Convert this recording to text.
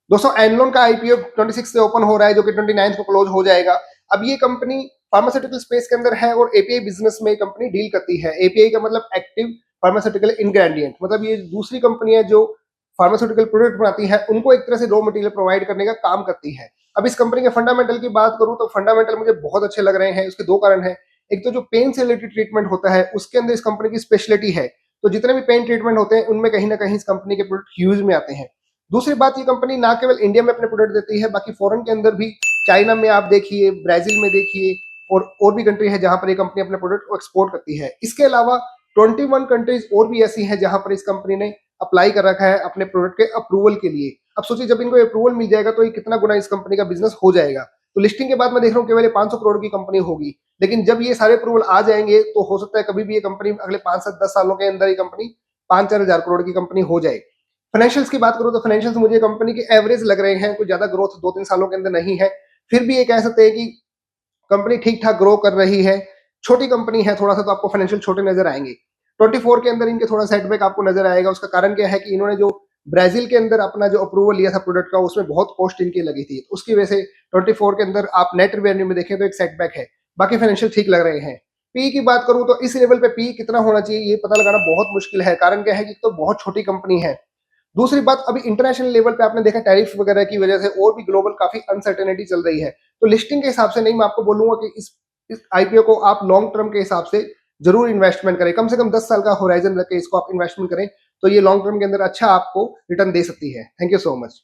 दोस्तों एनलॉन का आईपीओ 26 से ओपन हो रहा है जो कि 29 को क्लोज हो जाएगा। अब ये कंपनी फार्मास्यूटिकल स्पेस के अंदर है और एपीआई बिजनेस में कंपनी डील करती है। एपीआई का मतलब एक्टिव फार्मास्यूटिकल इंग्रेडिएंट, मतलब ये दूसरी कंपनी है जो फार्मास्यूटिकल प्रोडक्ट बनाती है, उनको एक तरह से रॉ मटेरियल प्रोवाइड करने का काम करती है। अब इस कंपनी के फंडामेंटल की बात करूं तो फंडामेंटल मुझे बहुत अच्छे लग रहे हैं। उसके दो कारण हैं। एक तो जो पेन से रिलेटेड ट्रीटमेंट होता है उसके अंदर इस कंपनी की स्पेशलिटी है, तो जितने भी पेन ट्रीटमेंट होते हैं उनमें कहीं ना कहीं इस कंपनी के प्रोडक्ट यूज में आते हैं। दूसरी बात, ये कंपनी ना केवल इंडिया में अपने प्रोडक्ट देती है, बाकी फॉरेन के अंदर भी, चाइना में आप देखिए, ब्राजील में देखिए, और भी कंट्री है जहां पर ये कंपनी अपने प्रोडक्ट को एक्सपोर्ट करती है। इसके अलावा 21 कंट्रीज और भी ऐसी हैं जहां पर इस कंपनी ने अप्लाई कर रखा है अपने प्रोडक्ट के अप्रूवल के लिए। अब सोचिए जब इनको अप्रूवल मिल जाएगा तो ये कितना गुना इस कंपनी का बिजनेस हो जाएगा। तो लिस्टिंग के बाद मैं देख रहा हूँ केवल 500 करोड़ की कंपनी होगी, लेकिन जब ये सारे अप्रूवल आ जाएंगे तो हो सकता है कभी भी ये कंपनी अगले 5 से 10 सालों के अंदर ये कंपनी 5-4 हजार करोड़ की कंपनी हो जाए। फाइनेंशियल्स की बात करूं तो फाइनेंशियल्स मुझे कंपनी के एवरेज लग रहे हैं, कोई ज्यादा ग्रोथ 2-3 सालों के अंदर नहीं है। फिर भी ये कह सकते हैं कि कंपनी ठीक ठाक ग्रो कर रही है। छोटी कंपनी है थोड़ा सा, तो आपको फाइनेंशियल छोटे नजर आएंगे। 24 के अंदर इनके थोड़ा सेटबैक आपको नजर आएगा। उसका कारण क्या है कि इन्होंने जो ब्राजील के अंदर अपना जो अप्रूवल लिया था प्रोडक्ट का, उसमें बहुत कॉस्ट इनकी लगी थी, उसकी वजह से 24 के अंदर आप नेट रेवेन्यू में देखें तो एक सेटबैक है। बाकी फाइनेंशियल ठीक लग रहे हैं। पी की बात करूं तो इस लेवल पे पी कितना होना चाहिए ये पता लगाना बहुत मुश्किल है। कारण क्या है कि तो बहुत छोटी कंपनी है। दूसरी बात, अभी इंटरनेशनल लेवल पे आपने देखा टैरिफ वगैरह की वजह से और भी ग्लोबल काफी अनसर्टेनिटी चल रही है। तो लिस्टिंग के हिसाब से नहीं, मैं आपको बोलूंगा कि इस आईपीओ को आप लॉन्ग टर्म के हिसाब से जरूर इन्वेस्टमेंट करें। कम से कम 10 साल का होराइजन रख के इसको आप इन्वेस्टमेंट करें, तो ये लॉन्ग टर्म के अंदर अच्छा आपको रिटर्न दे सकती है। Thank you so much.